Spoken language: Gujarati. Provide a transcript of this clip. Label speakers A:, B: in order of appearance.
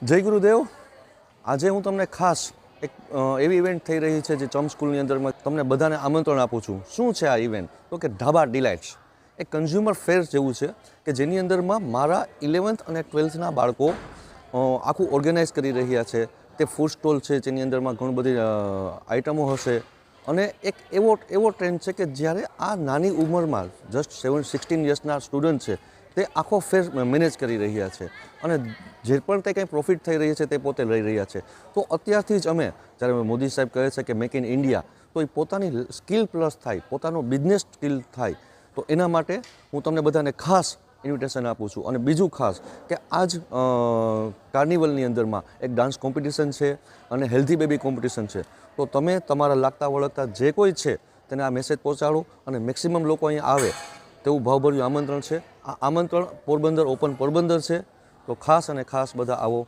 A: જય ગુરુદેવ. આજે હું તમને ખાસ એક એવી ઇવેન્ટ થઈ રહી છે જે ચમ સ્કૂલની અંદરમાં તમને બધાને આમંત્રણ આપું છું. શું છે આ ઇવેન્ટ? તો કે ઢાબા ડિલાઇટ્સ. એક કન્ઝ્યુમર ફેર જેવું છે કે જેની અંદરમાં મારા 11th અને 12thના બાળકો આખું ઓર્ગેનાઇઝ કરી રહ્યા છે. તે ફૂડ સ્ટોલ છે જેની અંદરમાં ઘણી બધી આઇટમો હશે અને એક એવો ટ્રેન્ડ છે કે જ્યારે આ નાની ઉંમરમાં જસ્ટ 16 યર્સના સ્ટુડન્ટ છે તે આખો ફેર મેનેજ કરી રહ્યા છે અને જે પણ તે કંઈ પ્રોફિટ થઈ રહી છે તે પોતે લઈ રહ્યા છે. તો અત્યારથી જ અમે જ્યારે મોદી સાહેબ કહે છે કે મેક ઇન ઇન્ડિયા, તો એ પોતાની સ્કિલ પ્લસ થાય, પોતાનો બિઝનેસ સ્કિલ થાય. તો એના માટે હું તમને બધાને ખાસ ઇન્વિટેશન આપું છું. અને બીજું ખાસ કે આજ કાર્નિવલની અંદરમાં એક ડાન્સ કોમ્પિટિશન છે અને હેલ્ધી બેબી કોમ્પિટિશન છે. તો તમે તમારા લાગતા વળગતા જે કોઈ છે તેને આ મેસેજ પહોંચાડો અને મેક્સિમમ લોકો અહીંયા આવે તેવું ભાવભર્યું આમંત્રણ છે. આ આમંત્રણ પોરબંદર ઓપન પોરબંદર છે. તો ખાસ અને ખાસ બધા આવો.